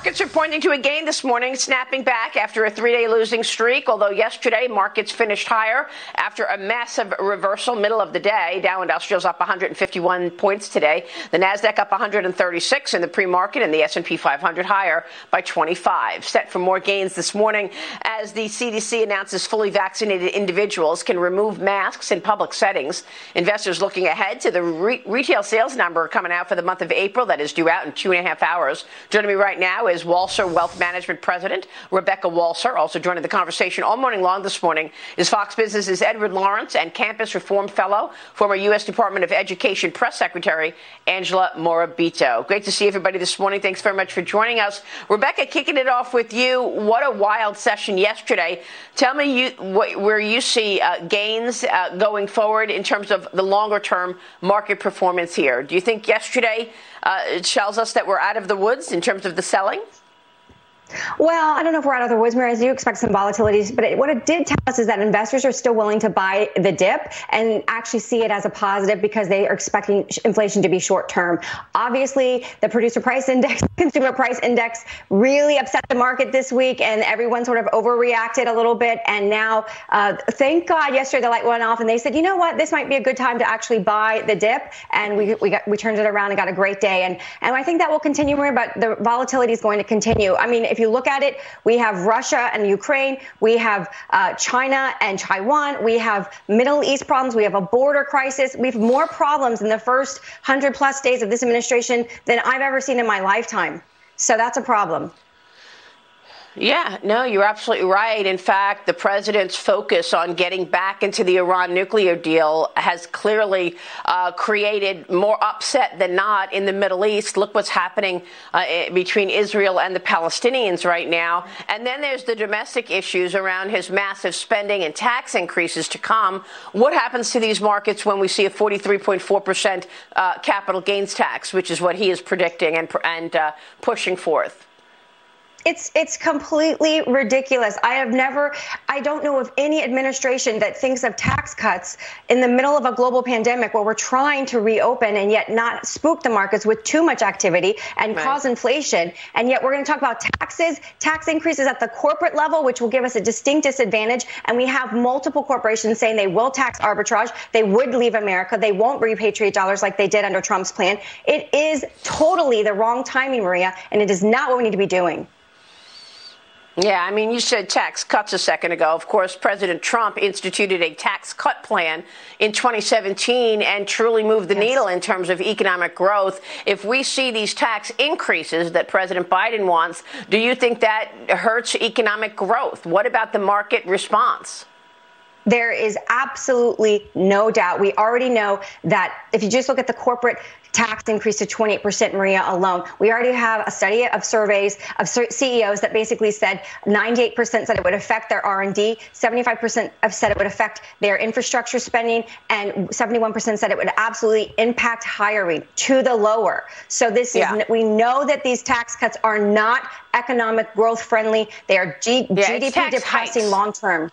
Markets are pointing to a gain this morning, snapping back after a three-day losing streak, although yesterday markets finished higher after a massive reversal middle of the day. Dow Industrial's up 151 points today. The Nasdaq up 136 in the pre-market, and the S&P 500 higher by 25. Set for more gains this morning as the CDC announces fully vaccinated individuals can remove masks in public settings. Investors looking ahead to the retail sales number coming out for the month of April that is due out in 2.5 hours. Joining me right now is Walser Wealth Management President Rebecca Walser. Also joining the conversation all morning long this morning is Fox Business's Edward Lawrence and Campus Reform Fellow, former U.S. Department of Education Press Secretary Angela Morabito. Great to see everybody this morning. Thanks very much for joining us. Rebecca, kicking it off with you. What a wild session yesterday. Tell me where you see gains going forward in terms of the longer-term market performance here. Do you think yesterday it tells us that we're out of the woods in terms of the selling? Well, I don't know if we're out of the woods, Mary. I do expect some volatilities, but what it did tell us is that investors are still willing to buy the dip and actually see it as a positive because they are expecting inflation to be short term. Obviously, the producer price index, consumer price index really upset the market this week, and everyone sort of overreacted a little bit. And now, thank God, yesterday the light went off, and they said, you know what, this might be a good time to actually buy the dip. And we turned it around and got a great day. And I think that will continue, Mary, but the volatility is going to continue. I mean, if you look at it, we have Russia and Ukraine, we have China and Taiwan, we have Middle East problems, we have a border crisis. We have more problems in the first 100+ days of this administration than I've ever seen in my lifetime. So that's a problem. Yeah, no, you're absolutely right. In fact, the president's focus on getting back into the Iran nuclear deal has clearly created more upset than not in the Middle East. Look what's happening between Israel and the Palestinians right now. And then there's the domestic issues around his massive spending and tax increases to come. What happens to these markets when we see a 43.4% capital gains tax, which is what he is predicting and pushing forth? It's completely ridiculous. I don't know of any administration that thinks of tax cuts in the middle of a global pandemic where we're trying to reopen and yet not spook the markets with too much activity and cause inflation. And yet we're going to talk about tax increases at the corporate level, which will give us a distinct disadvantage. And we have multiple corporations saying they will tax arbitrage. They would leave America. They won't repatriate dollars like they did under Trump's plan. It is totally the wrong timing, Maria, and it is not what we need to be doing. Yeah, I mean, you said tax cuts a second ago. Of course, President Trump instituted a tax cut plan in 2017 and truly moved the needle in terms of economic growth. If we see these tax increases that President Biden wants, do you think that hurts economic growth? What about the market response? There is absolutely no doubt. We already know that if you just look at the corporate tax increase to 28%, Maria, alone, we already have a study of surveys of CEOs that basically said 98% said it would affect their R&D, 75% said it would affect their infrastructure spending, and 71% said it would absolutely impact hiring to the lower. So this is, we know that these tax cuts are not economic growth friendly. They are GDP depressing long term.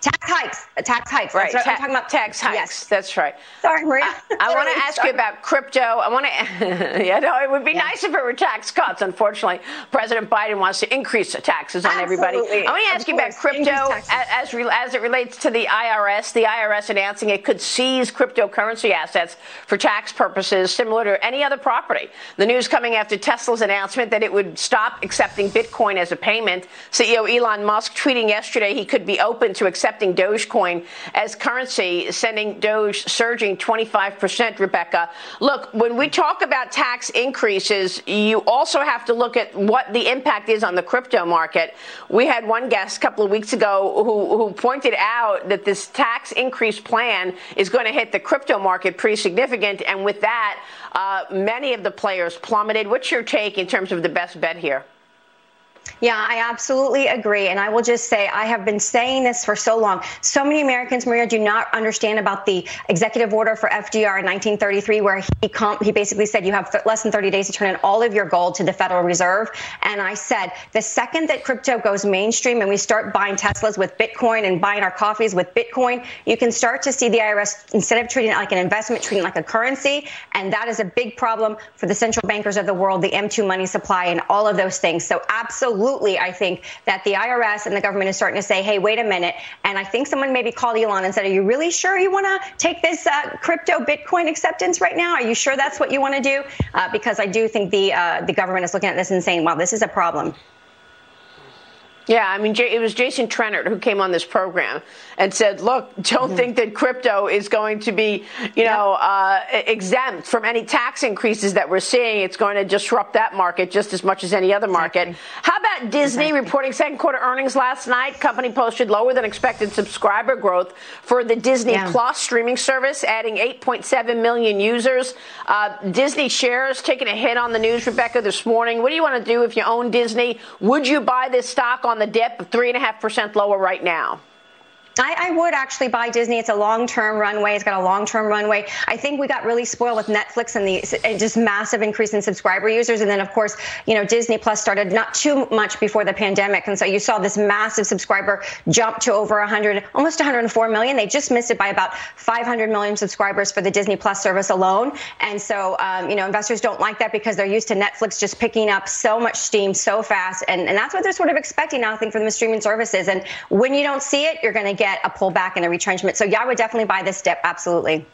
Tax hikes. Right. That's what I'm talking about. Tax hikes. Yes. That's right. Sorry, Maria. I want to ask you about crypto. It would be nice if it were tax cuts. Unfortunately, President Biden wants to increase the taxes on everybody. I want to ask you about crypto as it relates to the IRS. The IRS announcing it could seize cryptocurrency assets for tax purposes, similar to any other property. The news coming after Tesla's announcement that it would stop accepting Bitcoin as a payment. CEO Elon Musk tweeting yesterday he could be open to accepting Dogecoin as currency, sending Doge surging 25%, Rebecca. Look, when we talk about tax increases, you also have to look at what the impact is on the crypto market. We had one guest a couple of weeks ago who pointed out that this tax increase plan is going to hit the crypto market pretty significant, and with that, many of the players plummeted. What's your take in terms of the best bet here? Yeah, I absolutely agree. And I will just say, I have been saying this for so long. So many Americans, Maria, do not understand about the executive order for FDR in 1933, where he basically said you have less than 30 days to turn in all of your gold to the Federal Reserve. And I said, the second that crypto goes mainstream and we start buying Teslas with Bitcoin and buying our coffees with Bitcoin, you can start to see the IRS, instead of treating it like an investment, treating it like a currency. And that is a big problem for the central bankers of the world, the M2 money supply and all of those things. So absolutely, I think that the IRS and the government is starting to say, hey, wait a minute. And I think someone maybe called Elon and said, are you really sure you want to take this crypto Bitcoin acceptance right now? Are you sure that's what you want to do? Because I do think the government is looking at this and saying, well, this is a problem. Yeah, I mean, it was Jason Trennert who came on this program and said, look, don't think that crypto is going to be, exempt from any tax increases that we're seeing. It's going to disrupt that market just as much as any other market. Exactly. How about Disney reporting second quarter earnings last night? Company posted lower than expected subscriber growth for the Disney Plus streaming service, adding 8.7 million users. Disney shares taking a hit on the news, Rebecca, this morning. What do you want to do if you own Disney? Would you buy this stock on the dip, 3.5% lower right now? I would actually buy Disney. It's a long-term runway. It's got a long-term runway. I think we got really spoiled with Netflix and the just massive increase in subscriber users. And then, of course, Disney Plus started not too much before the pandemic. And so you saw this massive subscriber jump to over 100, almost 104 million. They just missed it by about 500 million subscribers for the Disney Plus service alone. And so, investors don't like that because they're used to Netflix just picking up so much steam so fast. And that's what they're sort of expecting now, I think, from the streaming services. And when you don't see it, you're going to get a pullback and a retrenchment. So yeah, I would definitely buy this dip. Absolutely.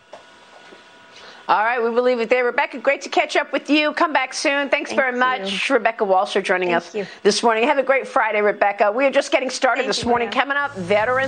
All right, we will leave it there. Rebecca, great to catch up with you. Come back soon. Thanks very much. Rebecca Walser joining us this morning. Have a great Friday, Rebecca. We are just getting started this morning. Coming up, veterans.